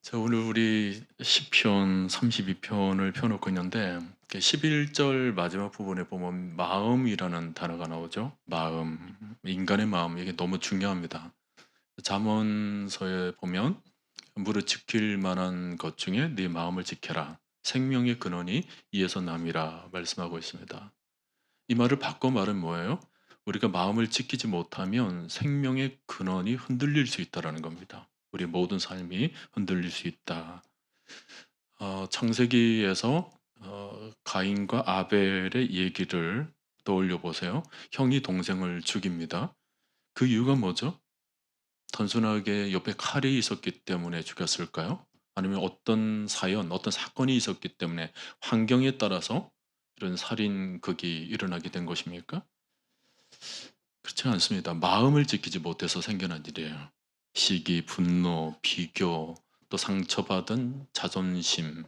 자, 오늘 우리 시편 32편을 펴놓고 있는데 11절 마지막 부분에 보면 마음이라는 단어가 나오죠. 마음, 인간의 마음 이게 너무 중요합니다. 잠언서에 보면 무릇 지킬 만한 것 중에 네 마음을 지켜라. 생명의 근원이 이에서 남이라 말씀하고 있습니다. 이 말을 바꿔 말은 뭐예요? 우리가 마음을 지키지 못하면 생명의 근원이 흔들릴 수 있다라는 겁니다. 우리 모든 삶이 흔들릴 수 있다. 창세기에서 가인과 아벨의 얘기를 떠올려 보세요. 형이 동생을 죽입니다. 그 이유가 뭐죠? 단순하게 옆에 칼이 있었기 때문에 죽였을까요? 아니면 어떤 사연, 어떤 사건이 있었기 때문에 환경에 따라서 이런 살인극이 일어나게 된 것입니까? 그렇지 않습니다. 마음을 지키지 못해서 생겨난 일이에요. 시기, 분노, 비교, 또 상처받은 자존심,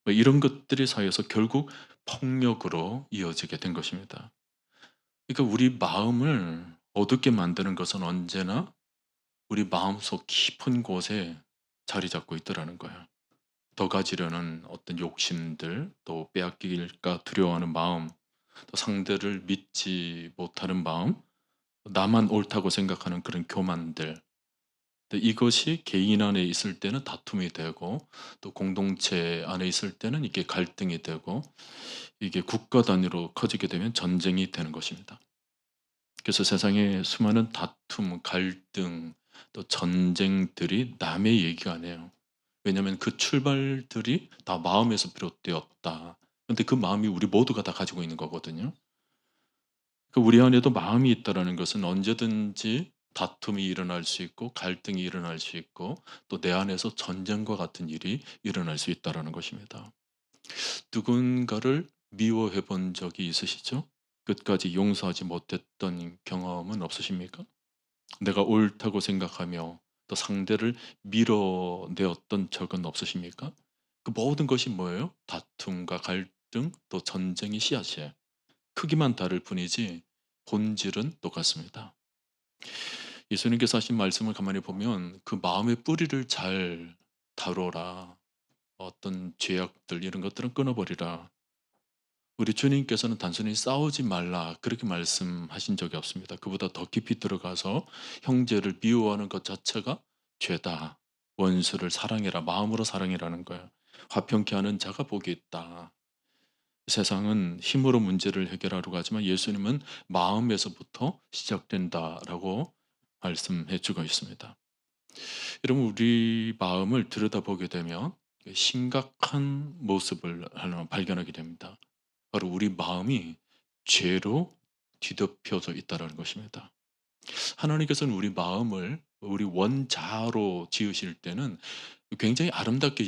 뭐 이런 것들이 쌓여서 결국 폭력으로 이어지게 된 것입니다. 그러니까 우리 마음을 어둡게 만드는 것은 언제나 우리 마음속 깊은 곳에 자리 잡고 있더라는 거예요. 더 가지려는 어떤 욕심들, 또 빼앗길까 두려워하는 마음, 또 상대를 믿지 못하는 마음, 나만 옳다고 생각하는 그런 교만들, 근데 이것이 개인 안에 있을 때는 다툼이 되고 또 공동체 안에 있을 때는 이게 갈등이 되고 이게 국가 단위로 커지게 되면 전쟁이 되는 것입니다. 그래서 세상에 수많은 다툼, 갈등, 또 전쟁들이 남의 얘기가 아니에요. 왜냐하면 그 출발들이 다 마음에서 비롯되었다. 근데 그 마음이 우리 모두가 다 가지고 있는 거거든요. 그 우리 안에도 마음이 있다라는 것은 언제든지 다툼이 일어날 수 있고 갈등이 일어날 수 있고 또 내 안에서 전쟁과 같은 일이 일어날 수 있다라는 것입니다. 누군가를 미워해 본 적이 있으시죠? 끝까지 용서하지 못했던 경험은 없으십니까? 내가 옳다고 생각하며 또 상대를 밀어내었던 적은 없으십니까? 그 모든 것이 뭐예요? 다툼과 갈등 또 전쟁의 씨앗이에요. 크기만 다를 뿐이지 본질은 똑같습니다. 예수님께서 하신 말씀을 가만히 보면 그 마음의 뿌리를 잘 다뤄라. 어떤 죄악들 이런 것들은 끊어버리라. 우리 주님께서는 단순히 싸우지 말라 그렇게 말씀하신 적이 없습니다. 그보다 더 깊이 들어가서 형제를 미워하는 것 자체가 죄다. 원수를 사랑해라. 마음으로 사랑해라는 거예요. 화평케 하는 자가 복이 있다. 세상은 힘으로 문제를 해결하려고 하지만 예수님은 마음에서부터 시작된다라고 말씀해 주고 있습니다. 여러분 우리 마음을 들여다보게 되면 심각한 모습을 하나 발견하게 됩니다. 바로 우리 마음이 죄로 뒤덮여져 있다는 것입니다. 하나님께서는 우리 마음을 우리 원자로 지으실 때는 굉장히 아름답게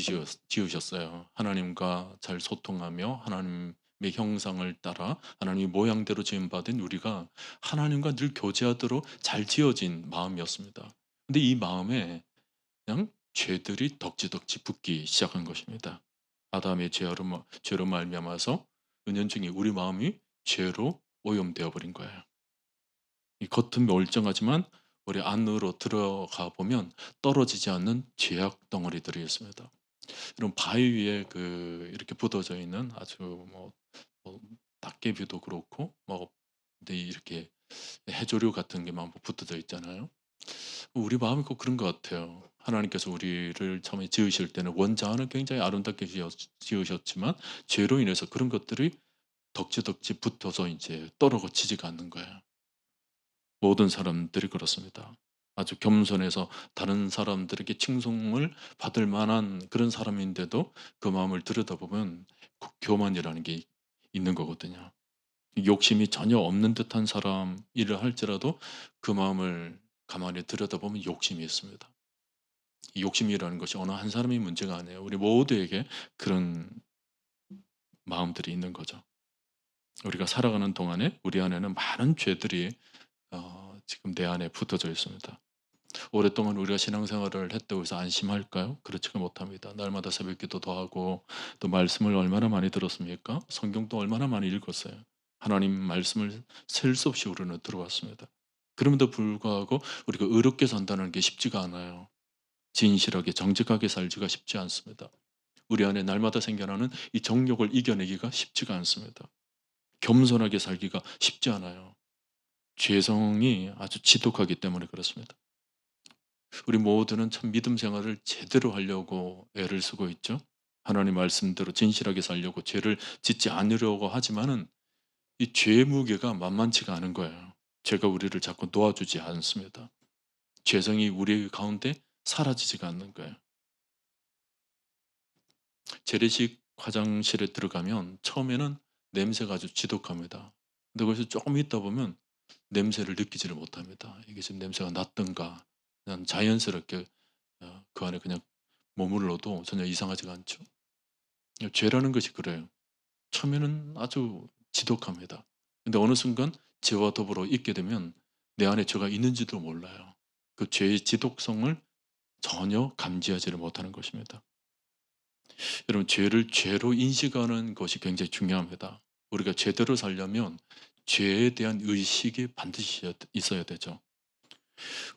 지으셨어요. 하나님과 잘 소통하며 하나님의 형상을 따라 하나님의 모양대로 지음받은 우리가 하나님과 늘 교제하도록 잘 지어진 마음이었습니다. 근데 이 마음에 그냥 죄들이 덕지덕지 붙기 시작한 것입니다. 아담의 죄로 말미암아서 은연중에 우리 마음이 죄로 오염되어 버린 거예요. 이 겉은 멀쩡하지만 우리 안으로 들어가 보면 떨어지지 않는 죄악 덩어리들이 있습니다. 이런 바위 위에 이렇게 붙어져 있는 아주 뭐 닭개비도 그렇고 근데 이렇게 해조류 같은 게 막 붙어져 있잖아요. 우리 마음이 꼭 그런 것 같아요. 하나님께서 우리를 처음에 지으실 때는 원자는 굉장히 아름답게 지으셨지만 죄로 인해서 그런 것들이 덕지덕지 붙어서 이제 떨어지지가 않는 거예요. 모든 사람들이 그렇습니다. 아주 겸손해서 다른 사람들에게 칭송을 받을 만한 그런 사람인데도 그 마음을 들여다보면 교만이라는 게 있는 거거든요. 욕심이 전혀 없는 듯한 사람 일을 할지라도 그 마음을 가만히 들여다보면 욕심이 있습니다. 이 욕심이라는 것이 어느 한 사람의 문제가 아니에요. 우리 모두에게 그런 마음들이 있는 거죠. 우리가 살아가는 동안에 우리 안에는 많은 죄들이 지금 내 안에 붙어져 있습니다. 오랫동안 우리가 신앙생활을 했다고 해서 안심할까요? 그렇지가 못합니다. 날마다 새벽 기도도 하고 또 말씀을 얼마나 많이 들었습니까? 성경도 얼마나 많이 읽었어요. 하나님 말씀을 셀 수 없이 우리는 들어왔습니다. 그럼에도 불구하고 우리가 의롭게 산다는 게 쉽지가 않아요. 진실하게 정직하게 살기가 쉽지 않습니다. 우리 안에 날마다 생겨나는 이 정욕을 이겨내기가 쉽지가 않습니다. 겸손하게 살기가 쉽지 않아요. 죄성이 아주 지독하기 때문에 그렇습니다. 우리 모두는 참 믿음 생활을 제대로 하려고 애를 쓰고 있죠. 하나님 말씀대로 진실하게 살려고 죄를 짓지 않으려고 하지만은 이 죄의 무게가 만만치가 않은 거예요. 죄가 우리를 자꾸 놓아주지 않습니다. 죄성이 우리 가운데 사라지지가 않는 거예요. 재래식 화장실에 들어가면 처음에는 냄새가 아주 지독합니다. 근데 거기서 조금 있다 보면 냄새를 느끼지를 못합니다. 이게 지금 냄새가 났던가 그냥 자연스럽게 그 안에 그냥 머물러도 전혀 이상하지가 않죠. 죄라는 것이 그래요. 처음에는 아주 지독합니다. 근데 어느 순간 죄와 더불어 있게 되면 내 안에 죄가 있는지도 몰라요. 그 죄의 지독성을 전혀 감지하지를 못하는 것입니다. 여러분 죄를 죄로 인식하는 것이 굉장히 중요합니다. 우리가 제대로 살려면 죄에 대한 의식이 반드시 있어야 되죠.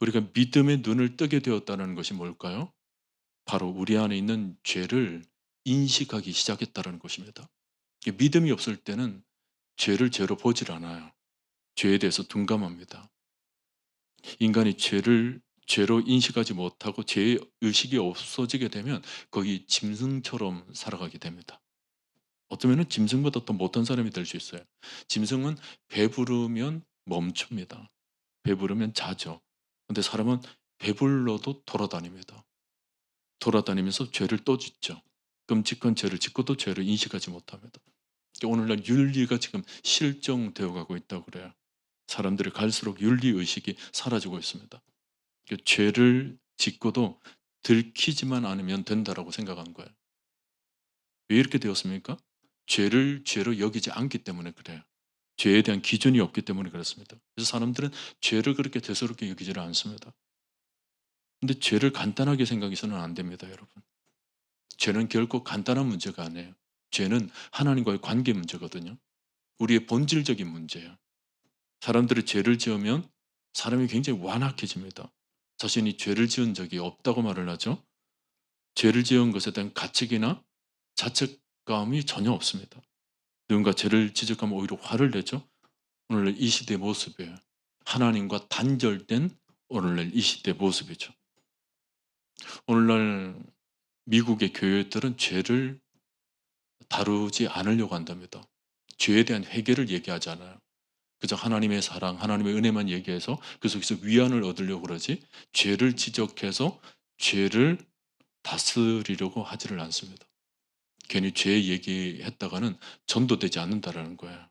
우리가 믿음의 눈을 뜨게 되었다는 것이 뭘까요? 바로 우리 안에 있는 죄를 인식하기 시작했다는 것입니다. 믿음이 없을 때는 죄를 죄로 보질 않아요. 죄에 대해서 둔감합니다. 인간이 죄를 죄로 인식하지 못하고 죄의 의식이 없어지게 되면 거의 짐승처럼 살아가게 됩니다. 어쩌면 짐승보다 더 못한 사람이 될 수 있어요. 짐승은 배부르면 멈춥니다. 배부르면 자죠. 근데 사람은 배불러도 돌아다닙니다. 돌아다니면서 죄를 또 짓죠. 끔찍한 죄를 짓고도 죄를 인식하지 못합니다. 오늘날 윤리가 지금 실종되어 가고 있다고 그래요. 사람들이 갈수록 윤리 의식이 사라지고 있습니다. 죄를 짓고도 들키지만 않으면 된다라고 생각한 거예요. 왜 이렇게 되었습니까? 죄를 죄로 여기지 않기 때문에 그래요. 죄에 대한 기준이 없기 때문에 그렇습니다. 그래서 사람들은 죄를 그렇게 대수롭게 여기지를 않습니다. 근데 죄를 간단하게 생각해서는 안 됩니다, 여러분. 죄는 결코 간단한 문제가 아니에요. 죄는 하나님과의 관계 문제거든요. 우리의 본질적인 문제예요. 사람들이 죄를 지으면 사람이 굉장히 완악해집니다. 자신이 죄를 지은 적이 없다고 말을 하죠. 죄를 지은 것에 대한 가책이나 자책감이 전혀 없습니다. 누군가 죄를 지적하면 오히려 화를 내죠. 오늘날 이 시대의 모습이에요. 하나님과 단절된 오늘날 이 시대의 모습이죠. 오늘날 미국의 교회들은 죄를 다루지 않으려고 한답니다. 죄에 대한 회개를 얘기하지 않아요. 그저 하나님의 사랑, 하나님의 은혜만 얘기해서 그 속에서 위안을 얻으려고 그러지 죄를 지적해서 죄를 다스리려고 하지를 않습니다. 괜히 죄 얘기했다가는 전도되지 않는다라는 거예요.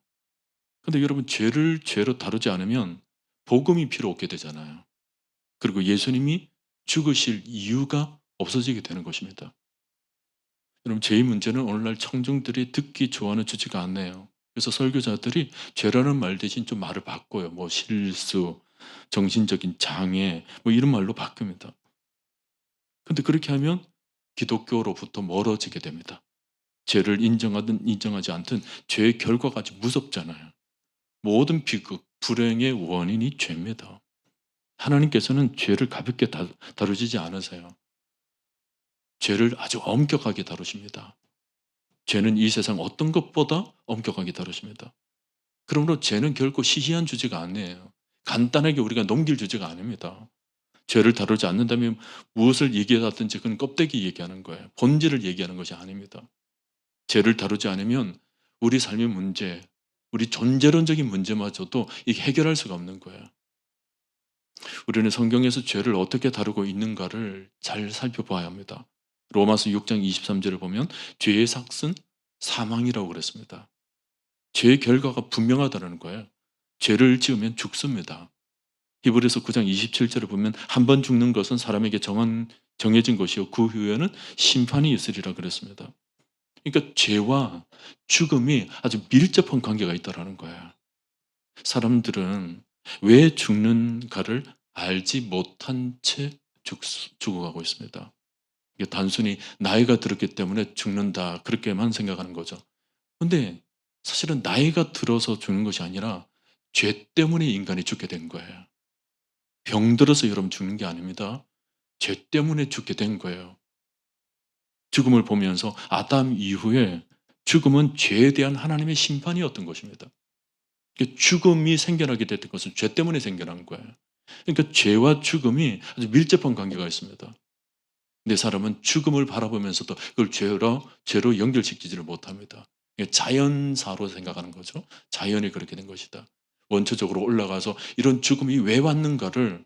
근데 여러분 죄를 죄로 다루지 않으면 복음이 필요 없게 되잖아요. 그리고 예수님이 죽으실 이유가 없어지게 되는 것입니다. 여러분 죄의 문제는 오늘날 청중들이 듣기 좋아하는 주제가 않네요. 그래서 설교자들이 죄라는 말 대신 좀 말을 바꿔요. 뭐 실수, 정신적인 장애 뭐 이런 말로 바꿉니다. 근데 그렇게 하면 기독교로부터 멀어지게 됩니다. 죄를 인정하든 인정하지 않든 죄의 결과가 아주 무섭잖아요. 모든 비극, 불행의 원인이 죄입니다. 하나님께서는 죄를 가볍게 다루시지 않으세요. 죄를 아주 엄격하게 다루십니다. 죄는 이 세상 어떤 것보다 엄격하게 다루십니다. 그러므로 죄는 결코 시시한 주제가 아니에요. 간단하게 우리가 넘길 주제가 아닙니다. 죄를 다루지 않는다면 무엇을 얘기하든지 그건 껍데기 얘기하는 거예요. 본질을 얘기하는 것이 아닙니다. 죄를 다루지 않으면 우리 삶의 문제, 우리 존재론적인 문제마저도 이 해결할 수가 없는 거예요. 우리는 성경에서 죄를 어떻게 다루고 있는가를 잘 살펴봐야 합니다. 로마서 6장 23절을 보면 죄의 삭은 사망이라고 그랬습니다. 죄의 결과가 분명하다는 거예요. 죄를 지으면 죽습니다. 히브리서 9장 27절을 보면 한 번 죽는 것은 사람에게 정해진 것이요 그 후에는 심판이 있으리라 그랬습니다. 그러니까 죄와 죽음이 아주 밀접한 관계가 있다는 거예요. 사람들은 왜 죽는가를 알지 못한 채 죽어가고 있습니다. 이게 단순히 나이가 들었기 때문에 죽는다 그렇게만 생각하는 거죠. 근데 사실은 나이가 들어서 죽는 것이 아니라 죄 때문에 인간이 죽게 된 거예요. 병들어서 여러분 죽는 게 아닙니다. 죄 때문에 죽게 된 거예요. 죽음을 보면서 아담 이후에 죽음은 죄에 대한 하나님의 심판이었던 것입니다. 죽음이 생겨나게 됐던 것은 죄 때문에 생겨난 거예요. 그러니까 죄와 죽음이 아주 밀접한 관계가 있습니다. 근데 사람은 죽음을 바라보면서도 그걸 죄로 연결시키지를 못합니다. 이게 자연사로 생각하는 거죠. 자연이 그렇게 된 것이다. 원초적으로 올라가서 이런 죽음이 왜 왔는가를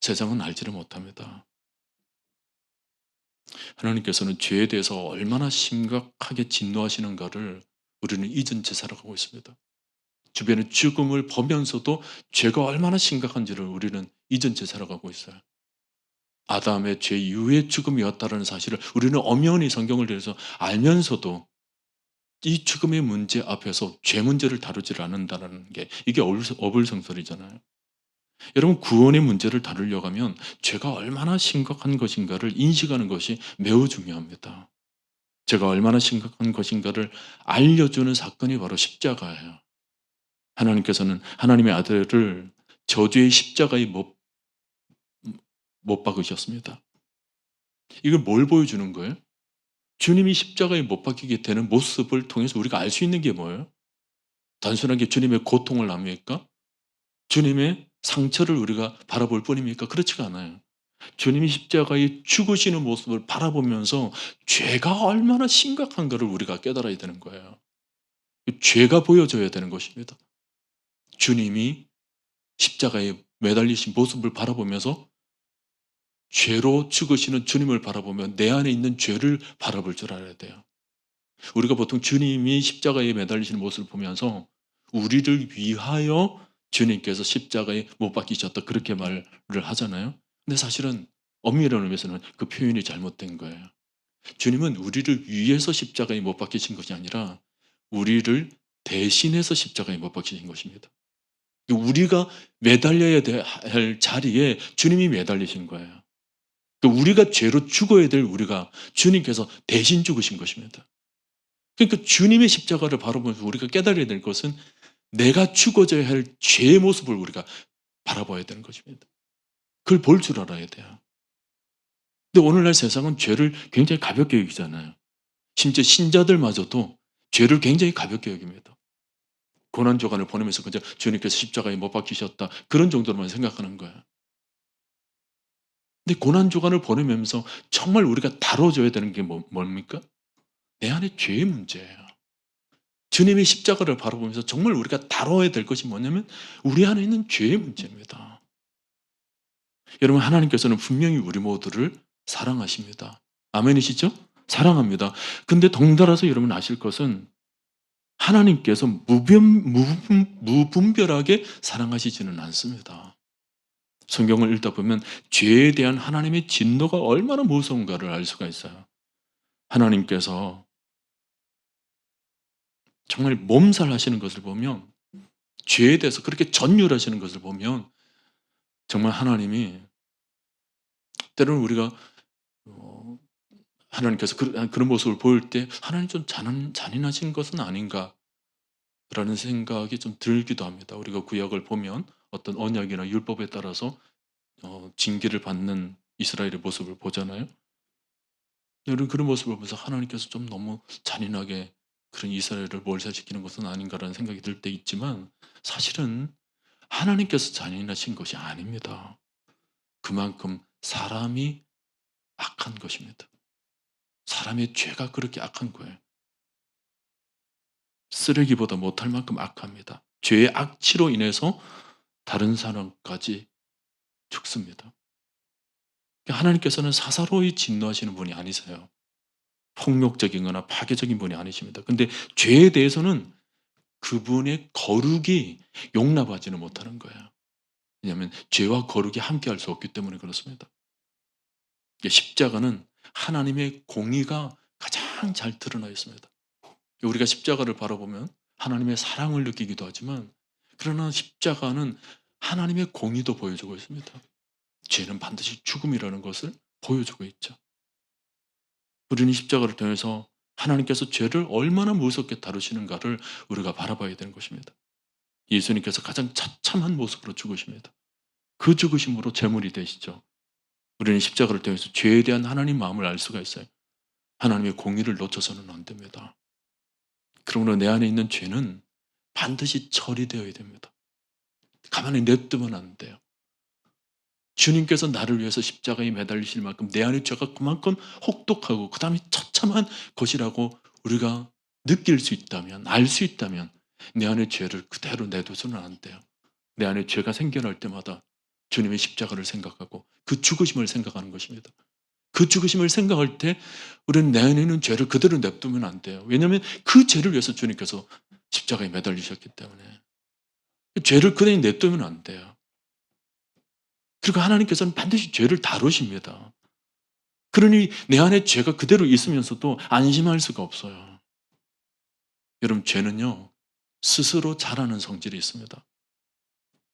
세상은 알지를 못합니다. 하나님께서는 죄에 대해서 얼마나 심각하게 진노하시는가를 우리는 잊은 채 살아가고 있습니다. 주변의 죽음을 보면서도 죄가 얼마나 심각한지를 우리는 잊은 채 살아가고 있어요. 아담의 죄 이후의 죽음이었다는 사실을 우리는 엄연히 성경을 통해서 알면서도 이 죽음의 문제 앞에서 죄 문제를 다루지를 않는다는 게 이게 어불성설이잖아요. 여러분 구원의 문제를 다루려고 하면 죄가 얼마나 심각한 것인가를 인식하는 것이 매우 중요합니다. 죄가 얼마나 심각한 것인가를 알려주는 사건이 바로 십자가예요. 하나님께서는 하나님의 아들을 저주의 십자가에 못 박으셨습니다. 이걸 뭘 보여주는 거예요? 주님이 십자가에 못 박히게 되는 모습을 통해서 우리가 알 수 있는 게 뭐예요? 단순하게 주님의 고통을 압니까? 주님의 상처를 우리가 바라볼 뿐입니까? 그렇지가 않아요. 주님이 십자가에 죽으시는 모습을 바라보면서 죄가 얼마나 심각한가를 우리가 깨달아야 되는 거예요. 죄가 보여져야 되는 것입니다. 주님이 십자가에 매달리신 모습을 바라보면서 죄로 죽으시는 주님을 바라보면 내 안에 있는 죄를 바라볼 줄 알아야 돼요. 우리가 보통 주님이 십자가에 매달리시는 모습을 보면서 우리를 위하여 주님께서 십자가에 못 박히셨다 그렇게 말을 하잖아요. 근데 사실은 엄밀한 의미에서는 그 표현이 잘못된 거예요. 주님은 우리를 위해서 십자가에 못 박히신 것이 아니라 우리를 대신해서 십자가에 못 박히신 것입니다. 우리가 매달려야 할 자리에 주님이 매달리신 거예요. 우리가 죄로 죽어야 될 우리가 주님께서 대신 죽으신 것입니다. 그러니까 주님의 십자가를 바라보면서 우리가 깨달아야 될 것은 내가 죽어져야 할 죄의 모습을 우리가 바라봐야 되는 것입니다. 그걸 볼 줄 알아야 돼요. 근데 오늘날 세상은 죄를 굉장히 가볍게 여기잖아요. 심지어 신자들마저도 죄를 굉장히 가볍게 여깁니다. 고난주간을 보내면서 그저 주님께서 십자가에 못 박히셨다 그런 정도로만 생각하는 거예요. 근데 고난주간을 보내면서 정말 우리가 다뤄줘야 되는 게 뭡니까? 내 안에 죄의 문제예요. 주님의 십자가를 바라보면서 정말 우리가 다뤄야 될 것이 뭐냐면 우리 안에 있는 죄의 문제입니다. 여러분 하나님께서는 분명히 우리 모두를 사랑하십니다. 아멘이시죠? 사랑합니다. 근데 덩달아서 여러분 아실 것은 하나님께서 무분별하게 사랑하시지는 않습니다. 성경을 읽다 보면 죄에 대한 하나님의 진노가 얼마나 무서운가를 알 수가 있어요. 하나님께서 정말 몸살하시는 것을 보면 죄에 대해서 그렇게 전율하시는 것을 보면 정말 하나님이 때로는 우리가 어 하나님께서 그런 모습을 보일 때 '하나님 좀 잔인하신 것은 아닌가.'라는 생각이 좀 들기도 합니다. 우리가 구약을 보면 어떤 언약이나 율법에 따라서 징계를 받는 이스라엘의 모습을 보잖아요. 여러분 그런 모습을 보면서 '하나님께서 좀 너무 잔인하게 그런 이스라엘을 몰살시키는 것은 아닌가.'라는 생각이 들 때 있지만 사실은 하나님께서 잔인하신 것이 아닙니다. 그만큼 사람이 악한 것입니다. 사람의 죄가 그렇게 악한 거예요. 쓰레기보다 못할 만큼 악합니다. 죄의 악취로 인해서 다른 사람까지 죽습니다. 하나님께서는 사사로이 진노하시는 분이 아니세요. 폭력적인 거나 파괴적인 분이 아니십니다. 근데 죄에 대해서는 그분의 거룩이 용납하지는 못하는 거예요. 왜냐하면 죄와 거룩이 함께할 수 없기 때문에 그렇습니다. 십자가는 하나님의 공의가 가장 잘 드러나 있습니다. 우리가 십자가를 바라보면 하나님의 사랑을 느끼기도 하지만 그러나 십자가는 하나님의 공의도 보여주고 있습니다. 죄는 반드시 죽음이라는 것을 보여주고 있죠. 우리는 십자가를 통해서 하나님께서 죄를 얼마나 무섭게 다루시는가를 우리가 바라봐야 되는 것입니다. 예수님께서 가장 처참한 모습으로 죽으십니다. 그 죽으심으로 제물이 되시죠. 우리는 십자가를 통해서 죄에 대한 하나님 마음을 알 수가 있어요. 하나님의 공의를 놓쳐서는 안 됩니다. 그러므로 내 안에 있는 죄는 반드시 처리되어야 됩니다. 가만히 냅두면 안 돼요. 주님께서 나를 위해서 십자가에 매달리실 만큼 내 안의 죄가 그만큼 혹독하고 그 다음에 처참한 것이라고 우리가 느낄 수 있다면, 알 수 있다면 내 안의 죄를 그대로 내둬서는 안 돼요. 내 안에 죄가 생겨날 때마다 주님의 십자가를 생각하고 그 죽으심을 생각하는 것입니다. 그 죽으심을 생각할 때 우리는 내 안에 있는 죄를 그대로 냅두면 안 돼요. 왜냐하면 그 죄를 위해서 주님께서 십자가에 매달리셨기 때문에. 그 죄를 그대로 냅두면 안 돼요. 그리고 하나님께서는 반드시 죄를 다루십니다. 그러니 내 안에 죄가 그대로 있으면서도 안심할 수가 없어요. 여러분, 죄는요, 스스로 자라는 성질이 있습니다.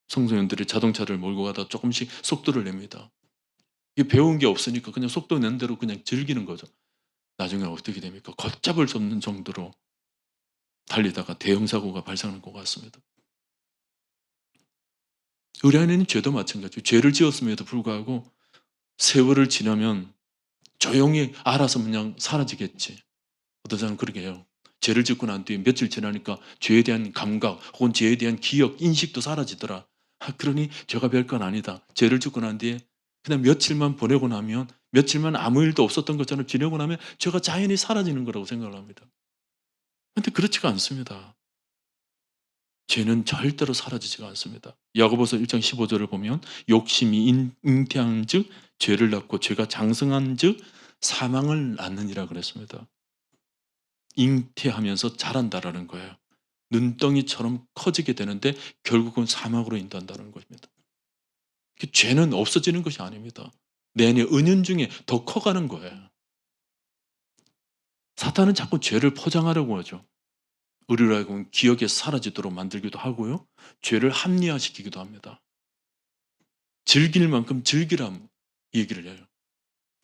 청소년들이 자동차를 몰고 가다 조금씩 속도를 냅니다. 이게 배운 게 없으니까 그냥 속도 낸 대로 그냥 즐기는 거죠. 나중에 어떻게 됩니까? 걷잡을 수 없는 정도로 달리다가 대형 사고가 발생하는 것 같습니다. 우리 안에는 죄도 마찬가지예요. 죄를 지었음에도 불구하고 세월을 지나면 조용히 알아서 그냥 사라지겠지. 어떤 사람은 그렇게 해요. 죄를 짓고 난 뒤에 며칠 지나니까 죄에 대한 감각 혹은 죄에 대한 기억, 인식도 사라지더라. 그러니 죄가 별건 아니다. 죄를 짓고 난 뒤에 그냥 며칠만 보내고 나면 며칠만 아무 일도 없었던 것처럼 지내고 나면 죄가 자연히 사라지는 거라고 생각을 합니다. 근데 그렇지가 않습니다. 죄는 절대로 사라지지가 않습니다. 야고보서 1장 15절을 보면 욕심이 잉태한즉 죄를 낳고 죄가 장성한즉 사망을 낳느니라 그랬습니다. 잉태하면서 자란다라는 거예요. 눈덩이처럼 커지게 되는데 결국은 사망으로 인도한다는 것입니다. 그 죄는 없어지는 것이 아닙니다. 내 안에 은연중에 더 커가는 거예요. 사탄은 자꾸 죄를 포장하려고 하죠. 우리로 하여금 기억에 사라지도록 만들기도 하고요. 죄를 합리화시키기도 합니다. 즐길 만큼 즐기란 얘기를 해요.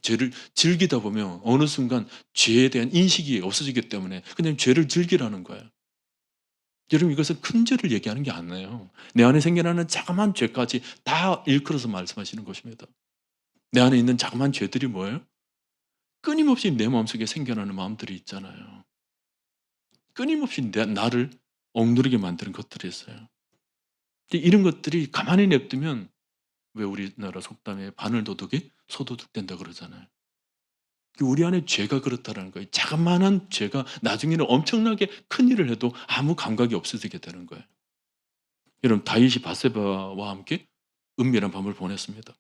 죄를 즐기다 보면 어느 순간 죄에 대한 인식이 없어지기 때문에 그냥 죄를 즐기라는 거예요. 여러분, 이것은 큰 죄를 얘기하는 게 아니에요. 내 안에 생겨나는 자그마한 죄까지 다 일컬어서 말씀하시는 것입니다. 내 안에 있는 자그마한 죄들이 뭐예요? 끊임없이 내 마음속에 생겨나는 마음들이 있잖아요. 끊임없이 나를 억누르게 만드는 것들이 있어요. 근데 이런 것들이 가만히 냅두면 왜 우리나라 속담에 바늘도둑이 소도둑된다 그러잖아요. 우리 안에 죄가 그렇다는 거예요. 자그마한 죄가 나중에는 엄청나게 큰 일을 해도 아무 감각이 없어지게 되는 거예요. 여러분, 다윗이 바세바와 함께 은밀한 밤을 보냈습니다.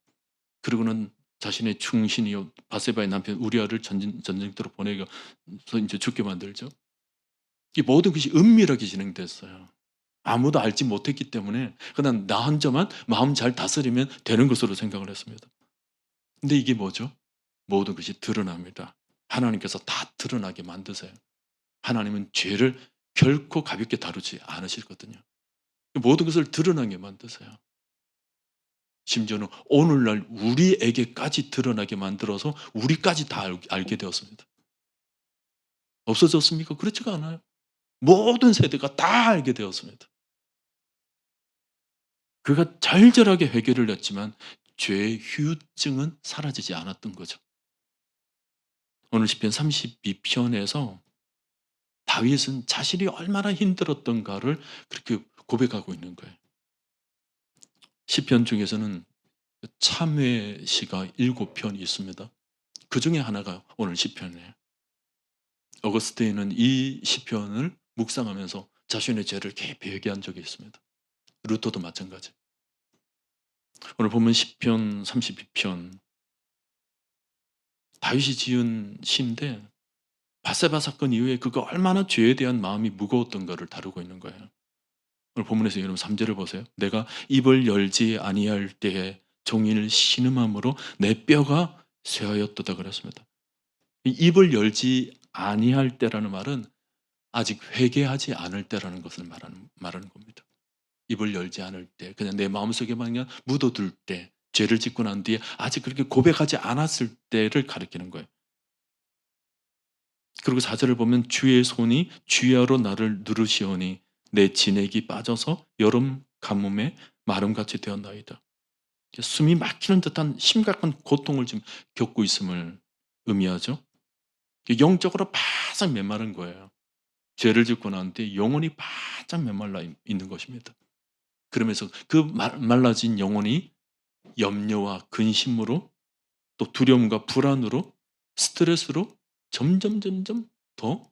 그리고는 자신의 충신이요 바세바의 남편 우리아를 전쟁터로 보내서 이제 죽게 만들죠. 이 모든 것이 은밀하게 진행됐어요. 아무도 알지 못했기 때문에 그냥 나 혼자만 마음 잘 다스리면 되는 것으로 생각을 했습니다. 근데 이게 뭐죠? 모든 것이 드러납니다. 하나님께서 다 드러나게 만드세요. 하나님은 죄를 결코 가볍게 다루지 않으시거든요. 모든 것을 드러나게 만드세요. 심지어는 오늘날 우리에게까지 드러나게 만들어서 우리까지 다 알게 되었습니다. 없어졌습니까? 그렇지가 않아요. 모든 세대가 다 알게 되었습니다. 그가 절절하게 회개를 했지만 죄의 후유증은 사라지지 않았던 거죠. 오늘 시편 32편에서 다윗은 자신이 얼마나 힘들었던가를 그렇게 고백하고 있는 거예요. 시편 중에서는 참회 시가 7편이 있습니다. 그 중에 하나가 오늘 시편이에요. 어거스틴은 이 시편을 묵상하면서 자신의 죄를 깊이 회개한 적이 있습니다. 루터도 마찬가지. 오늘 보면 시편 32편 다윗이 지은 시인데 바세바 사건 이후에 그가 얼마나 죄에 대한 마음이 무거웠던가를 다루고 있는 거예요. 오늘 본문에서 여러분 3절을 보세요. 내가 입을 열지 아니할 때에 종일 신음함으로 내 뼈가 쇠하였도다 그랬습니다. 이 입을 열지 아니할 때라는 말은 아직 회개하지 않을 때라는 것을 말하는 겁니다. 입을 열지 않을 때, 그냥 내 마음속에만 그냥 묻어둘 때, 죄를 짓고 난 뒤에 아직 그렇게 고백하지 않았을 때를 가리키는 거예요. 그리고 4절을 보면 주의 손이 주야로 나를 누르시오니 내 진액이 빠져서 여름 가뭄에 마름같이 되었나이다. 숨이 막히는 듯한 심각한 고통을 지금 겪고 있음을 의미하죠. 영적으로 바싹 메마른 거예요. 죄를 짓고 난 뒤에 영혼이 바짝 메말라 있는 것입니다. 그러면서 그 말라진 영혼이 염려와 근심으로 또 두려움과 불안으로 스트레스로 점점 더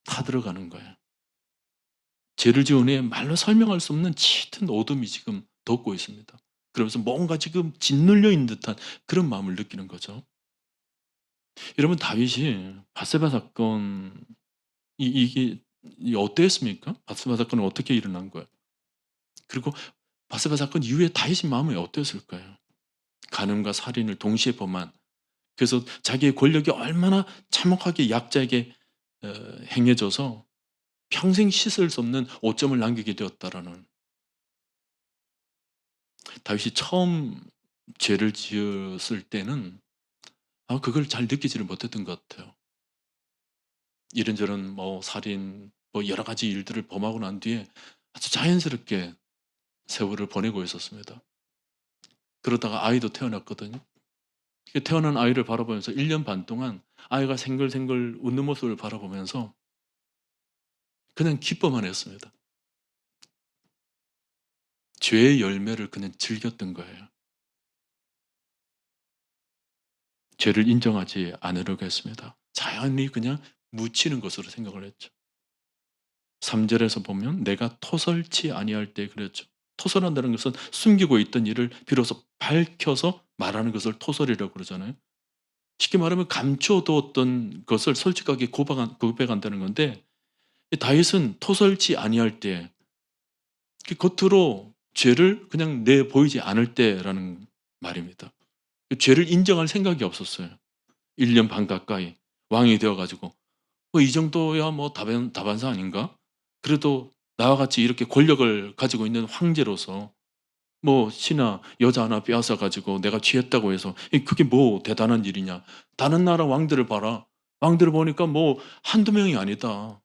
타들어가는 거예요. 죄를 지은 후에 말로 설명할 수 없는 짙은 어둠이 지금 덮고 있습니다. 그러면서 뭔가 지금 짓눌려 있는 듯한 그런 마음을 느끼는 거죠. 여러분 다윗이 밧세바 사건 이게 어땠습니까? 밧세바 사건은 어떻게 일어난 거예요? 그리고 밧세바 사건 이후에 다윗의 마음이 어땠을까요? 간음과 살인을 동시에 범한 그래서 자기의 권력이 얼마나 참혹하게 약자에게 행해져서 평생 씻을 수 없는 오점을 남기게 되었다라는 다윗이 처음 죄를 지었을 때는 그걸 잘 느끼지를 못했던 것 같아요. 이런저런 뭐 살인 뭐 여러 가지 일들을 범하고 난 뒤에 아주 자연스럽게 세월을 보내고 있었습니다. 그러다가 아이도 태어났거든요. 태어난 아이를 바라보면서 1년 반 동안 아이가 생글생글 웃는 모습을 바라보면서 그냥 기뻐만 했습니다. 죄의 열매를 그냥 즐겼던 거예요. 죄를 인정하지 않으려고 했습니다. 자연히 그냥 묻히는 것으로 생각을 했죠. 3절에서 보면 내가 토설치 아니할 때 그랬죠. 토설한다는 것은 숨기고 있던 일을 비로소 밝혀서 말하는 것을 토설이라고 그러잖아요. 쉽게 말하면 감춰두었던 것을 솔직하게 고백한다는 건데 이 다윗은 토설치 아니할 때 겉으로 죄를 그냥 내보이지 않을 때라는 말입니다. 죄를 인정할 생각이 없었어요. 1년 반 가까이 왕이 되어 가지고 이 정도야 뭐 다반사 아닌가? 그래도 나와 같이 이렇게 권력을 가지고 있는 황제로서 뭐 신하 여자 하나 빼앗아 가지고 내가 취했다고 해서 그게 뭐 대단한 일이냐. 다른 나라 왕들을 봐라. 왕들을 보니까 뭐 한두 명이 아니다.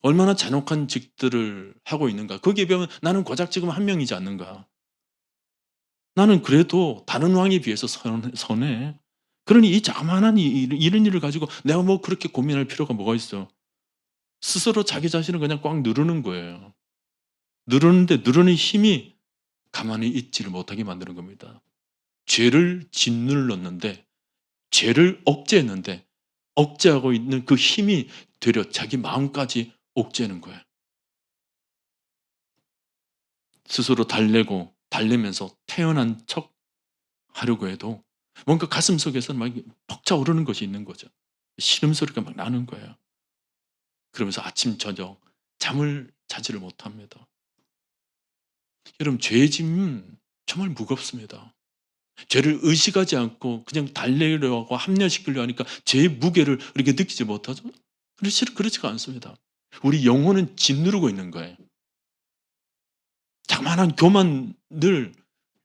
얼마나 잔혹한 직들을 하고 있는가. 거기에 비하면 나는 고작 지금 한 명이지 않는가. 나는 그래도 다른 왕에 비해서 선해. 그러니 이 자그마한 이런 일을 가지고 내가 뭐 그렇게 고민할 필요가 뭐가 있어. 스스로 자기 자신을 그냥 꽉 누르는 거예요. 누르는데 누르는 힘이 가만히 있지를 못하게 만드는 겁니다. 죄를 짓눌렀는데 죄를 억제했는데 억제하고 있는 그 힘이 되려 자기 마음까지 옥죄는 거예요. 스스로 달래면서 태어난 척 하려고 해도 뭔가 가슴속에서 막 벅차오르는 것이 있는 거죠. 신음소리가 막 나는 거예요. 그러면서 아침 저녁 잠을 자지를 못합니다. 여러분 죄의 짐은 정말 무겁습니다. 죄를 의식하지 않고 그냥 달래려 하고 합리화시키려 하니까 죄의 무게를 우리가 느끼지 못하죠. 그렇지가 않습니다. 우리 영혼은 짓누르고 있는 거예요. 자그마한 교만 늘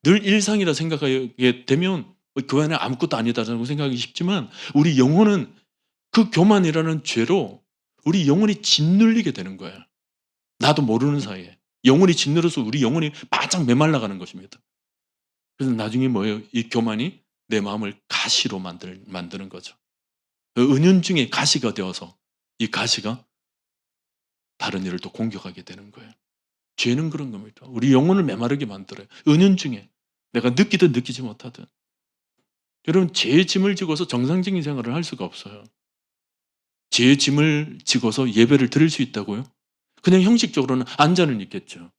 일상이라 생각하게 되면 그 안에 아무것도 아니다라고 생각하기 쉽지만 우리 영혼은 그 교만이라는 죄로 우리 영혼이 짓눌리게 되는 거예요. 나도 모르는 사이에. 영혼이 짓눌려서 우리 영혼이 바짝 메말라가는 것입니다. 그래서 나중에 뭐예요? 이 교만이 내 마음을 가시로 만드는 거죠. 은연중에 가시가 되어서 이 가시가 다른 이를 또 공격하게 되는 거예요. 죄는 그런 겁니다. 우리 영혼을 메마르게 만들어요. 은연중에 내가 느끼든 느끼지 못하든. 여러분 죄의 짐을 지고서 정상적인 생활을 할 수가 없어요. 죄의 짐을 지고서 예배를 드릴 수 있다고요? 그냥 형식적으로는 앉아는 있겠죠.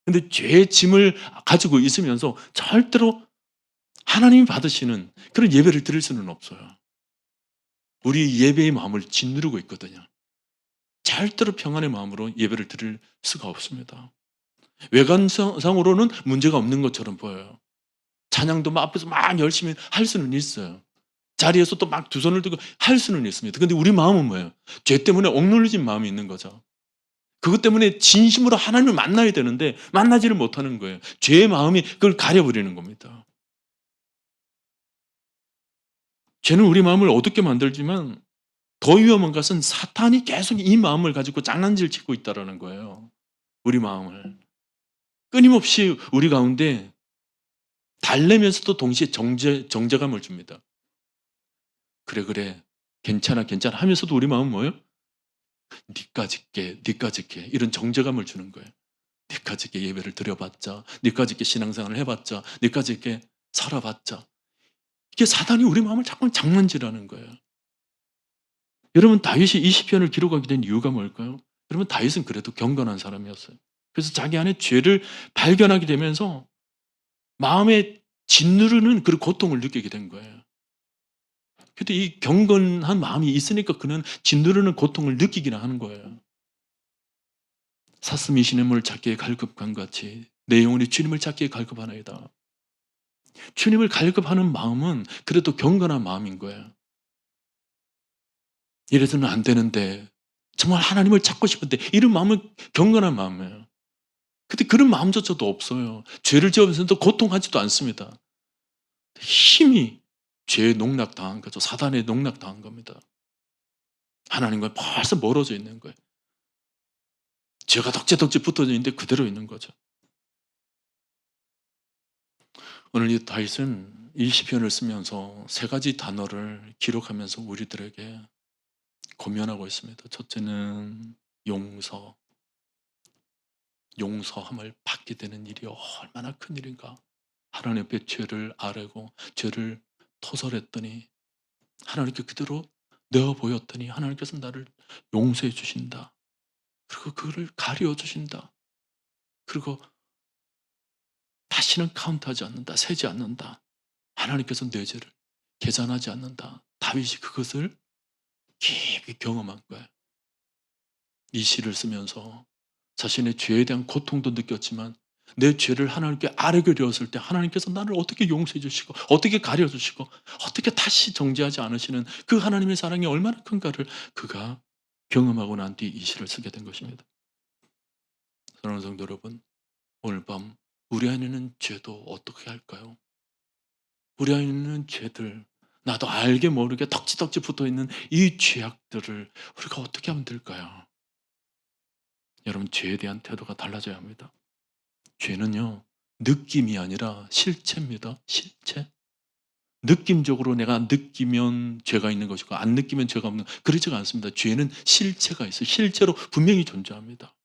근데 죄의 짐을 가지고 있으면서 절대로 하나님이 받으시는 그런 예배를 드릴 수는 없어요. 우리 예배의 마음을 짓누르고 있거든요. 절대로 평안의 마음으로 예배를 드릴 수가 없습니다. 외관상으로는 문제가 없는 것처럼 보여요. 찬양도 막 앞에서 막 열심히 할 수는 있어요. 자리에서 또 막 두 손을 들고 할 수는 있습니다. 근데 우리 마음은 뭐예요? 죄 때문에 억눌려진 마음이 있는 거죠. 그것 때문에 진심으로 하나님을 만나야 되는데 만나지를 못하는 거예요. 죄의 마음이 그걸 가려버리는 겁니다. 죄는 우리 마음을 어둡게 만들지만 더 위험한 것은 사탄이 계속 이 마음을 가지고 장난질 치고 있다는 거예요. 우리 마음을. 끊임없이 우리 가운데 달래면서도 동시에 정제감을 줍니다. "그래, 그래. 괜찮아, 괜찮아." 하면서도 우리 마음은 뭐예요? 니까짓게 이런 정제감을 주는 거예요. 니까짓게 예배를 드려봤자, 니까짓게 신앙생활을 해봤자, 니까짓게 살아봤자. 이게 사단이 우리 마음을 자꾸 장난질하는 거예요. 여러분 다윗이 이 시편을 기록하게 된 이유가 뭘까요? 여러분 다윗은 그래도 경건한 사람이었어요. 그래서 자기 안에 죄를 발견하게 되면서 마음에 짓누르는 그 고통을 느끼게 된 거예요. 근데 이 경건한 마음이 있으니까 그는 짓누르는 고통을 느끼기나 하는 거예요. 사슴이 시냇물을 찾기에 갈급한 같이 내 영혼이 주님을 찾기에 갈급하나이다. 주님을 갈급하는 마음은 그래도 경건한 마음인 거예요. 이래서는 안 되는데 정말 하나님을 찾고 싶은데 이런 마음은 경건한 마음이에요. 근데 그런 마음조차도 없어요. 죄를 지으면서도 고통하지도 않습니다. 힘이 죄에 농락당한 거죠. 사단에 농락당한 겁니다. 하나님과 벌써 멀어져 있는 거예요. 죄가 덕지덕지 붙어져 있는데 그대로 있는 거죠. 오늘 이 다윗은 이 시편을 쓰면서 세 가지 단어를 기록하면서 우리들에게 고면하고 있습니다. 첫째는 용서. 용서함을 받게 되는 일이 얼마나 큰 일인가. 하나님 앞에 죄를 아뢰고 죄를 토설했더니 하나님께 그대로 내어 보였더니 하나님께서 나를 용서해 주신다. 그리고 그거를 가려 주신다. 그리고 다시는 카운트하지 않는다. 세지 않는다. 하나님께서 내 죄를 계산하지 않는다. 다윗이 그것을 깊이 경험한 거예요. 이 시를 쓰면서 자신의 죄에 대한 고통도 느꼈지만 내 죄를 하나님께 아뢰게 되었을 때 하나님께서 나를 어떻게 용서해 주시고 어떻게 가려 주시고 어떻게 다시 정죄하지 않으시는 그 하나님의 사랑이 얼마나 큰가를 그가 경험하고 난 뒤 이 시를 쓰게 된 것입니다. 사랑하는 성도 여러분, 오늘 밤 우리 안에는 죄도 어떻게 할까요? 우리 안에 있는 죄들, 나도 알게 모르게 덕지덕지 붙어있는 이 죄악들을 우리가 어떻게 하면 될까요? 여러분 죄에 대한 태도가 달라져야 합니다. 죄는요 느낌이 아니라 실체입니다. 실체. 느낌적으로 내가 느끼면 죄가 있는 것이고 안 느끼면 죄가 없는 그렇지가 않습니다. 죄는 실체가 있어요. 실체로 분명히 존재합니다.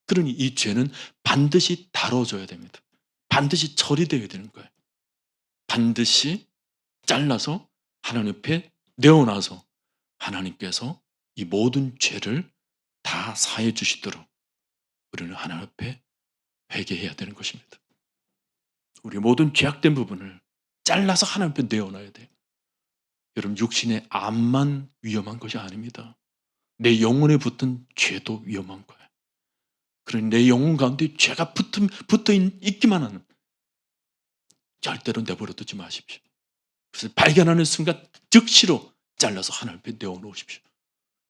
그러니 이 죄는 반드시 다뤄져야 됩니다. 반드시 처리되어야 되는 거예요. 반드시 잘라서 하나님 앞에 내어놔서 하나님께서 이 모든 죄를 다 사해 주시도록 우리는 하나님 앞에 회개해야 되는 것입니다. 우리 모든 죄악된 부분을 잘라서 하나님 앞에 내어놔야 돼요. 여러분 육신의 암만 위험한 것이 아닙니다. 내 영혼에 붙은 죄도 위험한 거예요. 그러니 내 영혼 가운데 죄가 붙어 있기만 하는 절대로 내버려 두지 마십시오. 그래서 발견하는 순간 즉시로 잘라서 하나님 앞에 내어놓으십시오.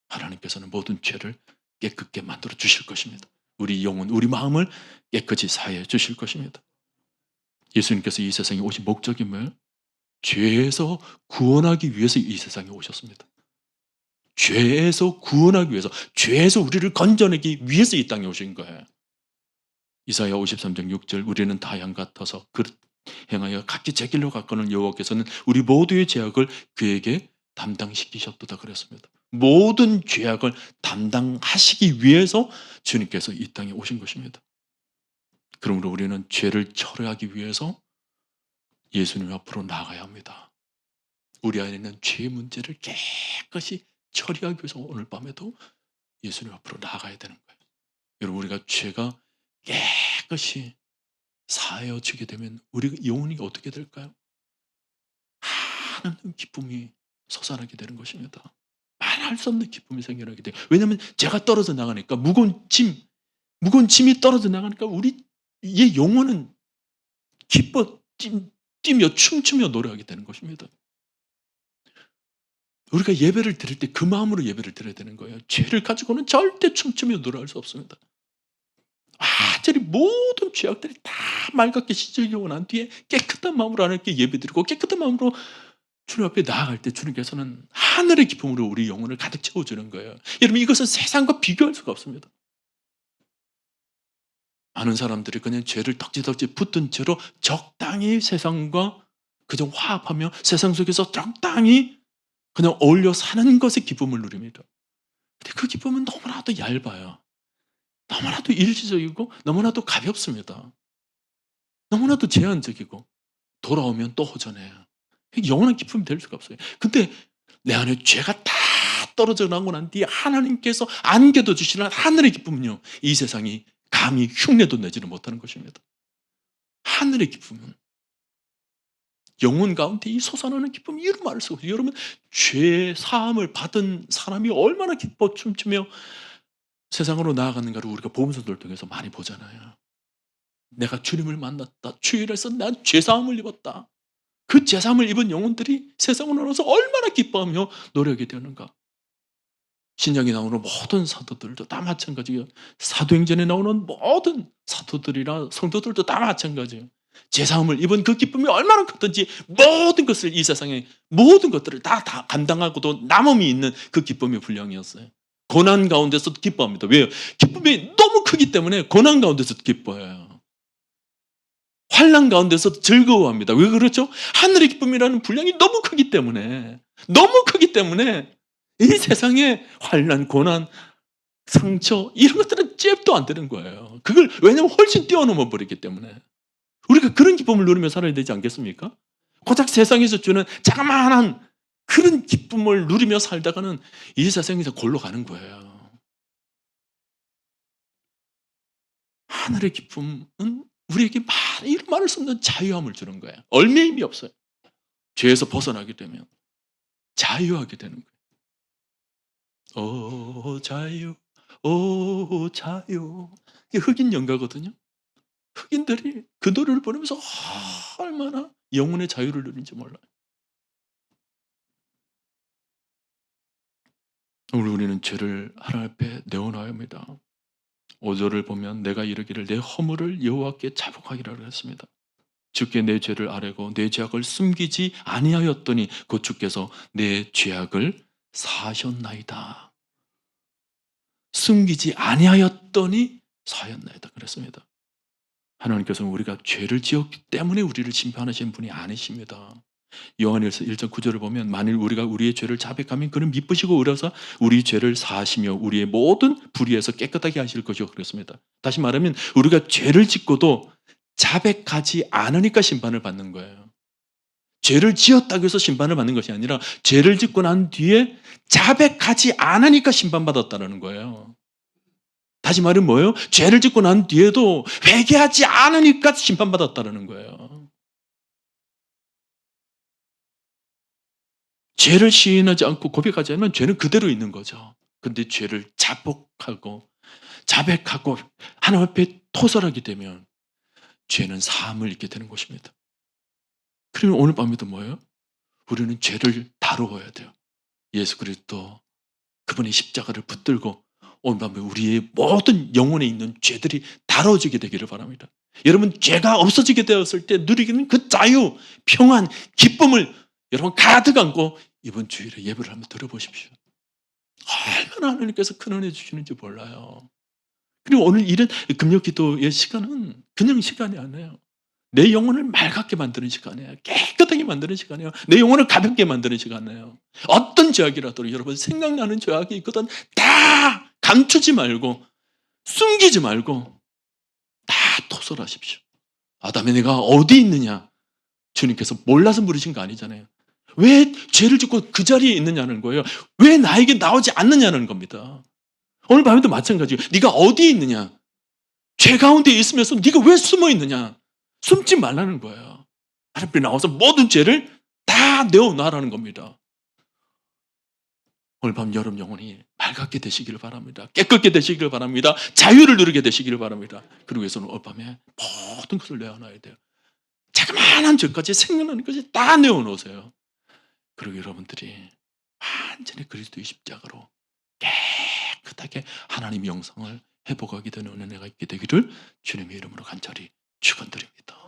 하나님께서는 모든 죄를 깨끗게 만들어 주실 것입니다. 우리 영혼, 우리 마음을 깨끗이 사해 주실 것입니다. 예수님께서 이 세상에 오신 목적이 뭐예요? 죄에서 구원하기 위해서 이 세상에 오셨습니다. 죄에서 구원하기 위해서, 죄에서 우리를 건져내기 위해서 이 땅에 오신 거예요. 이사야 53장 6절 우리는 다 양 같아서 행하여 각기 제 길로 가거는 여호와께서는 우리 모두의 죄악을 그에게 담당시키셨도다 그랬습니다. 모든 죄악을 담당하시기 위해서 주님께서 이 땅에 오신 것입니다. 그러므로 우리는 죄를 철회하기 위해서 예수님 앞으로 나아가야 합니다. 우리 안에 있는 죄의 문제를 깨끗이 처리하기 위해서 오늘 밤에도 예수님 앞으로 나아가야 되는 거예요. 여러분 우리가 죄가 깨끗이 사하여지게 되면 우리 영혼이 어떻게 될까요? 하나님 기쁨이 솟아나게 되는 것입니다. 말할 수 없는 기쁨이 생겨나게 돼요. 왜냐하면 죄가 떨어져 나가니까 무거운 짐이 떨어져 나가니까 우리의 영혼은 기뻐 뛰며 춤추며 노래하게 되는 것입니다. 우리가 예배를 드릴 때 그 마음으로 예배를 드려야 되는 거예요. 죄를 가지고는 절대 춤추며 노래할 수 없습니다. 완전히 모든 죄악들이 다 맑게 씻어지고 난 뒤에 깨끗한 마음으로 하나님께 예배드리고 깨끗한 마음으로 주님 앞에 나아갈 때 주님께서는 하늘의 기쁨으로 우리 영혼을 가득 채워주는 거예요. 여러분 이것은 세상과 비교할 수가 없습니다. 많은 사람들이 그냥 죄를 덕지덕지 붙든 채로 적당히 세상과 그저 화합하며 세상 속에서 적당히 그냥 어울려 사는 것의 기쁨을 누립니다. 근데 그 기쁨은 너무나도 얇아요. 너무나도 일시적이고 너무나도 가볍습니다. 너무나도 제한적이고 돌아오면 또 허전해요. 영원한 기쁨이 될 수가 없어요. 근데 내 안에 죄가 다 떨어져 나고 난 뒤에 하나님께서 안겨둬 주시는 하늘의 기쁨은요, 이 세상이 감히 흉내도 내지를 못하는 것입니다. 하늘의 기쁨은 영혼 가운데 이 솟아나는 기쁨이 이루 말할 수가 없어요. 여러분, 죄 사함을 받은 사람이 얼마나 기뻐 춤추며 세상으로 나아가는가를 우리가 복음서를 통해서 많이 보잖아요. 내가 주님을 만났다. 주일에서 난 죄사함을 입었다. 그 죄사함을 입은 영혼들이 세상으로 나와서 얼마나 기뻐하며 노력이 되는가. 신약에 나오는 모든 사도들도 다 마찬가지예요. 사도행전에 나오는 모든 사도들이나 성도들도 다 마찬가지예요. 죄사함을 입은 그 기쁨이 얼마나 컸든지 모든 것을 이 세상에 모든 것들을 다 감당하고도 남음이 있는 그 기쁨의 분량이었어요. 고난 가운데서도 기뻐합니다. 왜요? 기쁨이 너무 크기 때문에 고난 가운데서도 기뻐해요. 환난 가운데서도 즐거워합니다. 왜 그렇죠? 하늘의 기쁨이라는 분량이 너무 크기 때문에 이 세상에 환난, 고난, 상처 이런 것들은 잽도 안 되는 거예요. 그걸 왜냐하면 훨씬 뛰어넘어 버리기 때문에 우리가 그런 기쁨을 누리며 살아야 되지 않겠습니까? 고작 세상에서 주는 자그마한 그런 기쁨을 누리며 살다가는 이 세상에서 골로 가는 거예요. 하늘의 기쁨은 우리에게 이루 말할 수 없는 자유함을 주는 거예요. 얼매임이 없어요. 죄에서 벗어나게 되면 자유하게 되는 거예요. 오 자유, 오 자유. 이게 흑인 연가거든요. 흑인들이 그 노래를 부르면서 얼마나 영혼의 자유를 누린지 몰라요. 오늘 우리는 죄를 하나님 앞에 내어놔야 합니다. 5절을 보면 내가 이르기를 내 허물을 여호와께 자복하기라 했습니다. 주께 내 죄를 아뢰고 내 죄악을 숨기지 아니하였더니 곧 주께서 내 죄악을 사하셨나이다. 숨기지 아니하였더니 사하였나이다 그랬습니다. 하나님께서는 우리가 죄를 지었기 때문에 우리를 심판하시는 분이 아니십니다. 요한일서 1장 9절을 보면 만일 우리가 우리의 죄를 자백하면 그는 미쁘시고 의로서 우리 죄를 사하시며 우리의 모든 불의에서 깨끗하게 하실 것이고 그랬습니다. 다시 말하면 우리가 죄를 짓고도 자백하지 않으니까 심판을 받는 거예요. 죄를 지었다고 해서 심판을 받는 것이 아니라 죄를 짓고 난 뒤에 자백하지 않으니까 심판받았다는 거예요. 다시 말하면 뭐예요? 죄를 짓고 난 뒤에도 회개하지 않으니까 심판받았다는 거예요. 죄를 시인하지 않고 고백하지 않으면 죄는 그대로 있는 거죠. 그런데 죄를 자복하고 자백하고 하나님 앞에 토설하게 되면 죄는 사함을 입게 되는 것입니다. 그러면 오늘 밤에도 뭐예요? 우리는 죄를 다루어야 돼요. 예수 그리스도 그분의 십자가를 붙들고 오늘 밤에 우리의 모든 영혼에 있는 죄들이 다뤄지게 되기를 바랍니다. 여러분 죄가 없어지게 되었을 때 누리기는 그 자유, 평안, 기쁨을 여러분 가득 안고 이번 주일에 예배를 한번 들어보십시오. 얼마나 하나님께서 큰 은혜 주시는지 몰라요. 그리고 오늘 이런 금요기도의 시간은 그냥 시간이 아니에요. 내 영혼을 맑게 만드는 시간이에요. 깨끗하게 만드는 시간이에요. 내 영혼을 가볍게 만드는 시간이에요. 어떤 죄악이라도 여러분 생각나는 죄악이 있거든 다 감추지 말고 숨기지 말고 다 토설하십시오. 아담의 내가 어디 있느냐? 주님께서 몰라서 물으신 거 아니잖아요. 왜 죄를 짓고 그 자리에 있느냐는 거예요. 왜 나에게 나오지 않느냐는 겁니다. 오늘 밤에도 마찬가지예요. 네가 어디에 있느냐? 죄 가운데 있으면서 네가 왜 숨어 있느냐? 숨지 말라는 거예요. 하나님 앞에 나와서 모든 죄를 다 내어놔라는 겁니다. 오늘 밤 여러분 영혼이 맑게 되시기를 바랍니다. 깨끗게 되시기를 바랍니다. 자유를 누리게 되시기를 바랍니다. 그러기 위해서는 오늘 밤에 모든 것을 내어놔야 돼요. 자그마한 죄까지 생각나는 것이 다 내어놓으세요. 그리고 여러분들이 완전히 그리스도의 십자가로 깨끗하게 하나님의 영성을 회복하게 되는 은혜가 있게 되기를 주님의 이름으로 간절히 축원드립니다.